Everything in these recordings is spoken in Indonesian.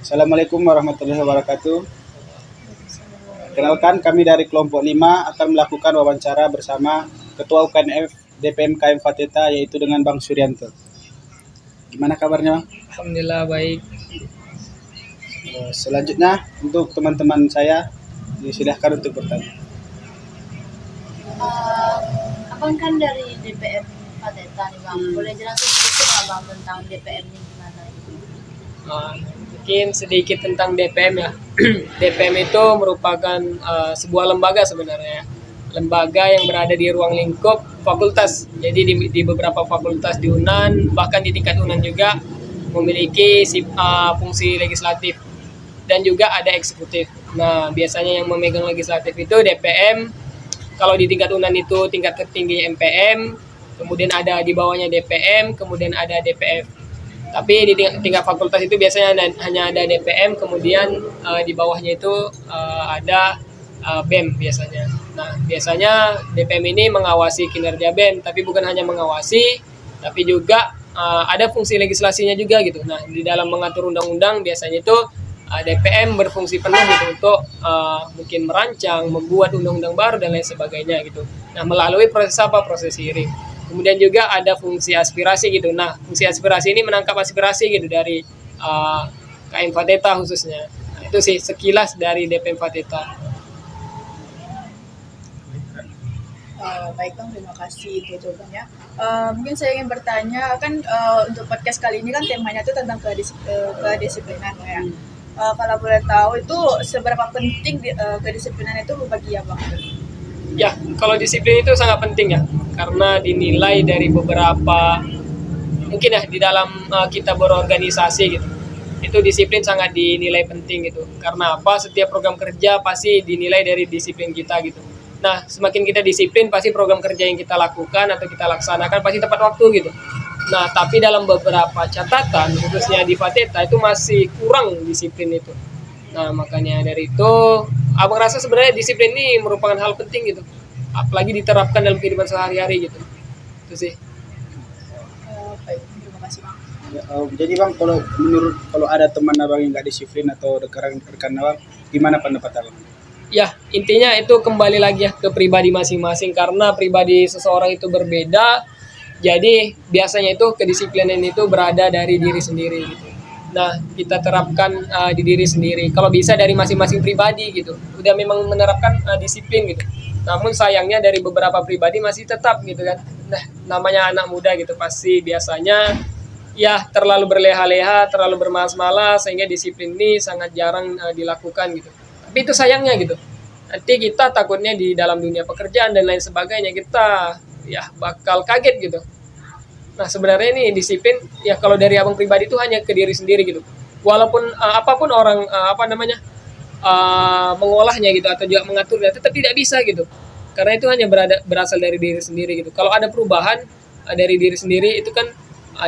Assalamualaikum warahmatullahi wabarakatuh. Kenalkan, kami dari kelompok 5 akan melakukan wawancara bersama Ketua UKNF DPM KM Fateta, yaitu dengan Bang Suryanto. Gimana kabarnya, Bang? Alhamdulillah baik. Selanjutnya untuk teman-teman saya, disilahkan untuk bertanya. Abang kan dari DPM Fateta nih Bang, boleh jelasin sedikit nggak Bang tentang DPM ini gimana? Mungkin sedikit tentang DPM ya. DPM itu merupakan sebuah lembaga sebenarnya. Lembaga yang berada di ruang lingkup fakultas. Jadi di beberapa fakultas di UNAN, bahkan di tingkat UNAN juga memiliki fungsi legislatif dan juga ada eksekutif. Nah, biasanya yang memegang legislatif itu DPM. Kalau di tingkat UNAN itu tingkat tertinggi MPM, kemudian ada di bawahnya DPM, kemudian ada DPF. Tapi di tingkat fakultas itu biasanya hanya ada DPM, kemudian di bawahnya itu ada BEM biasanya. Nah, biasanya DPM ini mengawasi kinerja BEM, tapi bukan hanya mengawasi, tapi juga ada fungsi legislasinya juga gitu. Nah, di dalam mengatur undang-undang biasanya itu DPM berfungsi penuh gitu untuk mungkin merancang, membuat undang-undang baru dan lain sebagainya gitu. Nah, melalui proses apa? Proses hearing. Kemudian juga ada fungsi aspirasi gitu. Nah, fungsi aspirasi ini menangkap aspirasi gitu dari KM Fateta khususnya. Nah, itu sih sekilas dari DPM Fateta. Baik Bang, terima kasih itu jawabannya. Mungkin saya ingin bertanya, kan untuk podcast kali ini kan temanya itu tentang kedisiplinan ya. Kalau boleh tahu itu seberapa penting kedisiplinan itu bagi Abang? Ya, kalau disiplin itu sangat penting ya, karena dinilai dari beberapa, mungkin ya di dalam kita berorganisasi gitu, itu disiplin sangat dinilai penting gitu. Karena apa? Setiap program kerja pasti dinilai dari disiplin kita gitu. Nah, semakin kita disiplin, pasti program kerja yang kita lakukan atau kita laksanakan pasti tepat waktu gitu. Nah, tapi dalam beberapa catatan, khususnya di Fateta itu masih kurang disiplin itu. Nah, makanya dari itu, abang rasa sebenarnya disiplin ini merupakan hal penting gitu. Apalagi diterapkan dalam kehidupan sehari-hari gitu. Itu sih. Baik, terima kasih Bang. Ya, jadi Bang, kalau ada teman Abang yang nggak disiplin atau rekan Abang, gimana pendapat Abang? Ya, intinya itu kembali lagi ya ke pribadi masing-masing, karena pribadi seseorang itu berbeda. Jadi biasanya itu kedisiplinan itu berada dari diri sendiri gitu. Nah, kita terapkan di diri sendiri. Kalau bisa dari masing-masing pribadi gitu. Udah memang menerapkan disiplin gitu. Namun sayangnya dari beberapa pribadi masih tetap gitu kan. Nah, namanya anak muda gitu pasti biasanya ya terlalu berleha-leha, terlalu bermalas-malas sehingga disiplin ini sangat jarang dilakukan gitu. Tapi itu sayangnya gitu. Nanti kita takutnya di dalam dunia pekerjaan dan lain sebagainya kita ya bakal kaget gitu. Nah, sebenarnya ini disiplin ya kalau dari abang pribadi itu hanya ke diri sendiri gitu. Walaupun apapun orang mengolahnya gitu atau juga mengaturnya, tetap tidak bisa gitu. Karena itu hanya berasal dari diri sendiri gitu. Kalau ada perubahan dari diri sendiri itu kan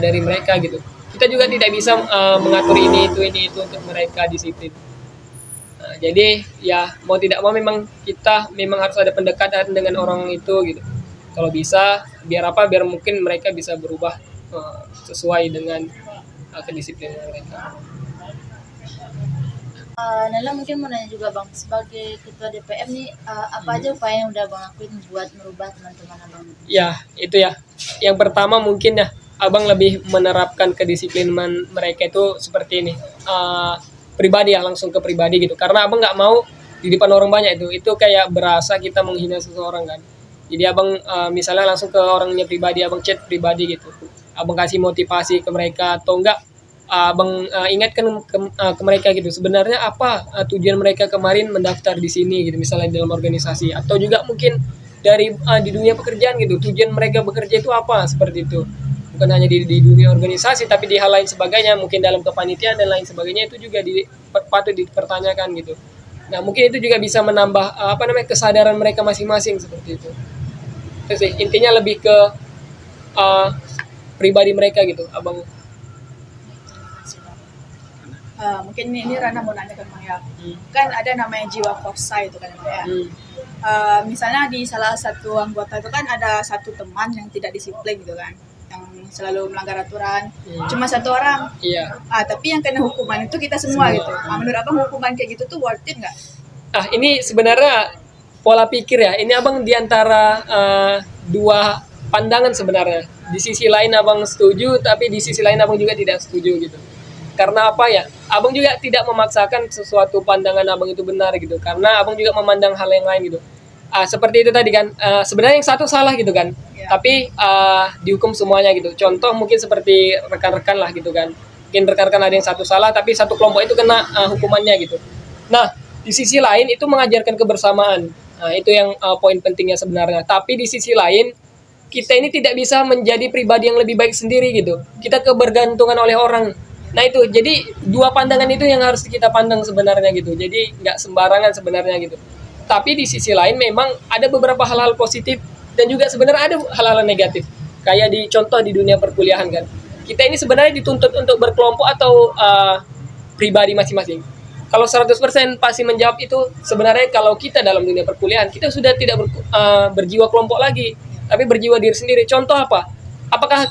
dari mereka gitu. Kita juga tidak bisa mengatur ini itu untuk mereka disiplin. Nah, jadi ya mau tidak mau memang kita memang harus ada pendekatan dengan orang itu gitu. Kalau bisa biar mungkin mereka bisa berubah sesuai dengan kedisiplinan mereka. Nela mungkin mau nanya juga Bang, sebagai ketua DPM nih apa aja upaya yang udah Bang lakuin buat merubah teman-teman Abang? Ya, itu ya. Yang pertama mungkin ya Abang lebih menerapkan kedisiplinan mereka itu seperti ini. Pribadi ya, langsung ke pribadi gitu. Karena Abang nggak mau di depan orang banyak itu kayak berasa kita menghina seseorang kan. Jadi abang misalnya langsung ke orangnya pribadi, abang chat pribadi gitu. Abang kasih motivasi ke mereka atau enggak abang ingatkan ke mereka gitu. Sebenarnya apa tujuan mereka kemarin mendaftar di sini gitu, misalnya dalam organisasi atau juga mungkin dari di dunia pekerjaan gitu. Tujuan mereka bekerja itu apa seperti itu. Bukan hanya di dunia organisasi tapi di hal lain sebagainya, mungkin dalam kepanitiaan dan lain sebagainya itu juga patut dipertanyakan gitu. Nah, mungkin itu juga bisa menambah kesadaran mereka masing-masing seperti itu. Terus intinya lebih ke pribadi mereka gitu, abang. Mungkin ini Rana mau nanya ke Bang ya. Kan ada namanya jiwa korsa itu kan ya. Misalnya di salah satu anggota itu kan ada satu teman yang tidak disiplin gitu kan, yang selalu melanggar aturan cuma satu orang. Iya. Tapi yang kena hukuman itu kita semua, gitu. Menurut abang hukuman kayak gitu tuh worth it nggak? Ini sebenarnya pola pikir ya. Ini abang diantara dua pandangan sebenarnya. Di sisi lain abang setuju, tapi di sisi lain abang juga tidak setuju gitu. Karena apa ya? Abang juga tidak memaksakan sesuatu pandangan abang itu benar gitu. Karena abang juga memandang hal yang lain gitu. Seperti itu tadi kan, sebenarnya yang satu salah gitu kan, tapi dihukum semuanya gitu. Contoh mungkin seperti rekan-rekan lah gitu kan, mungkin rekan-rekan ada yang satu salah tapi satu kelompok itu kena hukumannya gitu. Nah di sisi lain itu mengajarkan kebersamaan, itu yang poin pentingnya sebenarnya. Tapi di sisi lain kita ini tidak bisa menjadi pribadi yang lebih baik sendiri gitu, kita kebergantungan oleh orang. Nah itu jadi dua pandangan itu yang harus kita pandang sebenarnya gitu, jadi nggak sembarangan sebenarnya gitu. Tapi di sisi lain memang ada beberapa hal-hal positif dan juga sebenarnya ada hal-hal negatif. Kayak di contoh di dunia perkuliahan kan. Kita ini sebenarnya dituntut untuk berkelompok atau pribadi masing-masing. Kalau 100% pasti menjawab itu sebenarnya kalau kita dalam dunia perkuliahan, kita sudah tidak berjiwa kelompok lagi, tapi berjiwa diri sendiri. Contoh apa? Apakah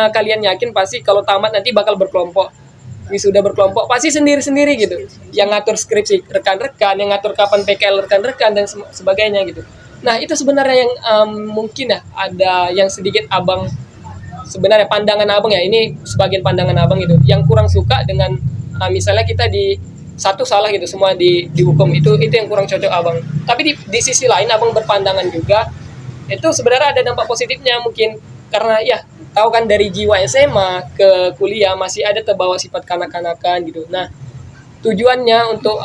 kalian yakin pasti kalau tamat nanti bakal berkelompok? Wisuda berkelompok pasti sendiri-sendiri gitu, yang ngatur skripsi rekan-rekan, yang ngatur kapan PKL rekan-rekan dan sebagainya gitu. Nah itu sebenarnya yang mungkin ya ada yang sedikit abang sebenarnya pandangan abang ya, ini sebagian pandangan abang gitu yang kurang suka dengan misalnya kita di satu salah gitu semua dihukum, itu yang kurang cocok abang. Tapi di sisi lain abang berpandangan juga itu sebenarnya ada dampak positifnya mungkin, karena ya tahu kan dari jiwa SMA ke kuliah masih ada terbawa sifat kanak-kanakan gitu. Nah tujuannya untuk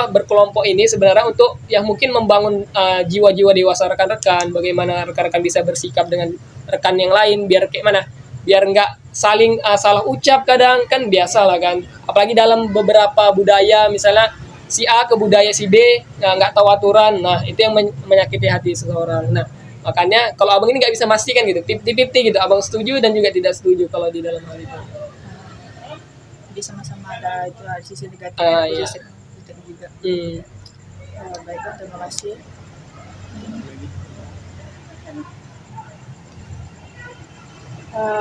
berkelompok ini sebenarnya untuk ya mungkin membangun jiwa-jiwa dewasa rekan-rekan, bagaimana rekan-rekan bisa bersikap dengan rekan yang lain biar kayak mana, biar nggak saling salah ucap. Kadang kan biasa lah kan, apalagi dalam beberapa budaya misalnya si A ke budaya si B nggak tahu aturan. Nah itu yang menyakiti hati seseorang. Nah makanya kalau abang ini nggak bisa pastikan gitu, 50-50 gitu, abang setuju dan juga tidak setuju kalau di dalam hal itu. Jadi sama-sama ada itu sisi negatif Iya. sisi positif juga. Baiklah, terima kasih.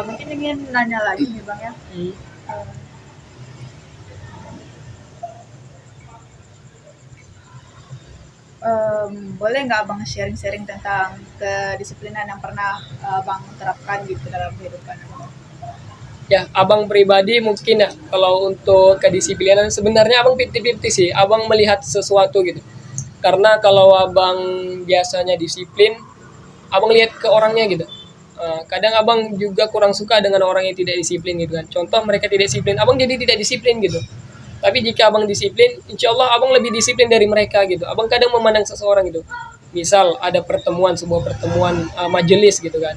Mungkin ingin nanya lagi nih bang ya. Boleh nggak abang sharing-sharing tentang kedisiplinan yang pernah abang terapkan gitu dalam kehidupan abang? Ya, abang pribadi mungkin ya, kalau untuk kedisiplinan sebenarnya abang 50-50 sih. Abang melihat sesuatu gitu. Karena kalau abang biasanya disiplin, abang lihat ke orangnya gitu. Kadang abang juga kurang suka dengan orang yang tidak disiplin gitu kan. Contoh mereka tidak disiplin, abang jadi tidak disiplin gitu. Tapi jika abang disiplin, insya Allah abang lebih disiplin dari mereka gitu. Abang kadang memandang seseorang gitu. Misal ada sebuah pertemuan majelis gitu kan.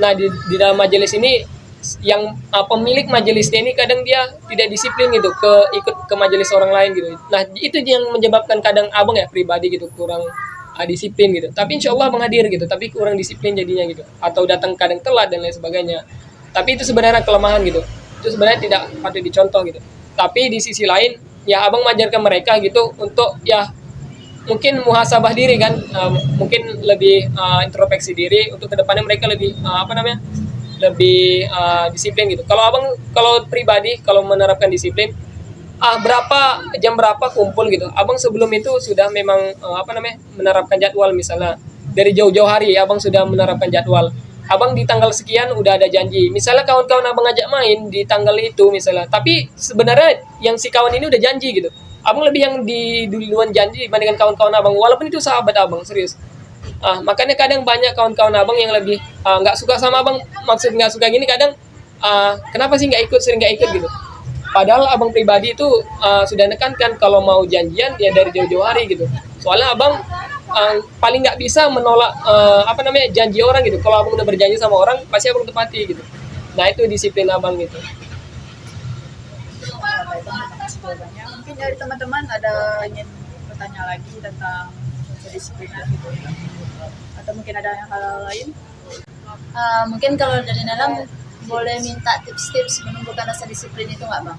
Nah di dalam majelis ini yang pemilik majelisnya ini kadang dia tidak disiplin gitu, ikut ke majelis orang lain gitu. Nah itu yang menyebabkan kadang abang ya pribadi gitu kurang disiplin gitu. Tapi insya Allah abang hadir gitu, tapi kurang disiplin jadinya gitu. Atau datang kadang telat dan lain sebagainya. Tapi itu sebenarnya kelemahan gitu. Itu sebenarnya tidak patut dicontoh gitu. Tapi di sisi lain ya abang mengajarkan mereka gitu untuk ya mungkin muhasabah diri kan, mungkin lebih introspeksi diri untuk kedepannya mereka lebih lebih disiplin gitu. Kalau pribadi kalau menerapkan disiplin, jam berapa kumpul gitu, abang sebelum itu sudah memang menerapkan jadwal. Misalnya dari jauh-jauh hari abang sudah menerapkan jadwal. Abang di tanggal sekian udah ada janji. Misalnya kawan-kawan abang ngajak main di tanggal itu misalnya. Tapi sebenarnya yang si kawan ini udah janji gitu. Abang lebih yang di duluan janji dibandingkan kawan-kawan abang. Walaupun itu sahabat abang, serius. Makanya kadang banyak kawan-kawan abang yang lebih nggak suka sama abang. Maksud nggak suka gini kadang, kenapa sih sering nggak ikut gitu. Padahal abang pribadi itu sudah nekankan kalau mau janjian ya dari jauh-jauh hari gitu. Soalnya abang paling nggak bisa menolak janji orang gitu. Kalau abang udah berjanji sama orang pasti abang tepati gitu. Nah itu disiplin abang gitu. Banyak. Mungkin dari teman-teman ada ingin bertanya lagi tentang kedisiplinan gitu, atau mungkin ada hal lain? Mungkin kalau dari dalam boleh minta tips-tips menumbuhkan rasa disiplin itu nggak bang?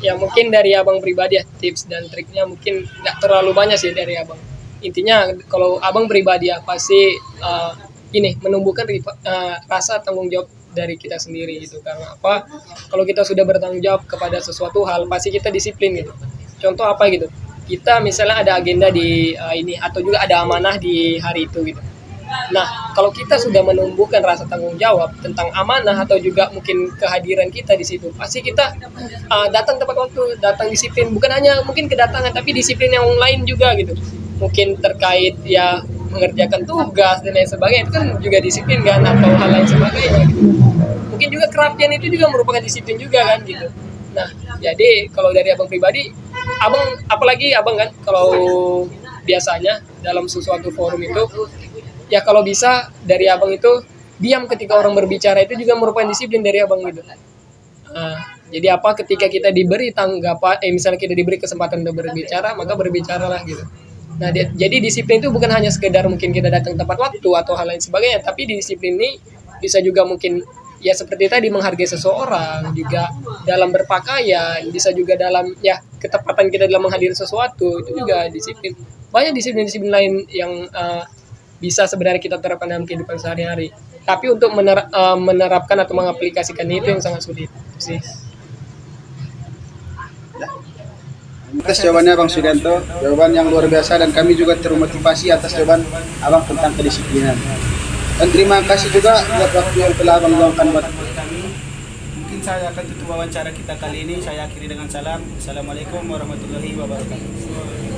Ya mungkin dari abang pribadi ya, tips dan triknya mungkin nggak terlalu banyak sih dari abang. Intinya kalau abang pribadi ya pasti menumbuhkan rasa tanggung jawab dari kita sendiri gitu. Karena apa? Kalau kita sudah bertanggung jawab kepada sesuatu hal, pasti kita disiplin gitu. Contoh apa gitu? Kita misalnya ada agenda di ini atau juga ada amanah di hari itu gitu. Nah, kalau kita sudah menumbuhkan rasa tanggung jawab tentang amanah atau juga mungkin kehadiran kita di situ, pasti kita datang tepat waktu, datang disiplin. Bukan hanya mungkin kedatangan, tapi disiplin yang lain juga gitu. Mungkin terkait ya mengerjakan tugas dan lain sebagainya, itu kan juga disiplin kan, atau hal lain sebagainya gitu. Mungkin juga kerapian itu juga merupakan disiplin juga kan gitu. Nah, jadi kalau dari abang pribadi, abang apalagi abang kan kalau biasanya dalam sesuatu forum itu ya kalau bisa dari abang itu diam ketika orang berbicara, itu juga merupakan disiplin dari abang gitu. Jadi apa, ketika kita diberi tanggapan, misalnya kita diberi kesempatan untuk berbicara, maka berbicaralah gitu. Nah, jadi disiplin itu bukan hanya sekedar mungkin kita datang tepat waktu atau hal lain sebagainya, tapi disiplin ini bisa juga mungkin ya seperti tadi menghargai seseorang, juga dalam berpakaian, bisa juga dalam ya ketepatan kita dalam menghadiri sesuatu, itu juga disiplin. Banyak disiplin-disiplin lain yang bisa sebenarnya kita terapkan dalam kehidupan sehari-hari. Tapi untuk menerapkan atau mengaplikasikan itu yang sangat sulit sih. Atas jawabannya Bang Suryanto, jawaban yang luar biasa, dan kami juga termotivasi atas jawaban Abang tentang kedisiplinan. Dan terima kasih juga buat waktu yang telah Abang luangkan buat kami. Mungkin saya akan tutup wawancara kita kali ini. Saya akhiri dengan salam. Assalamualaikum warahmatullahi wabarakatuh.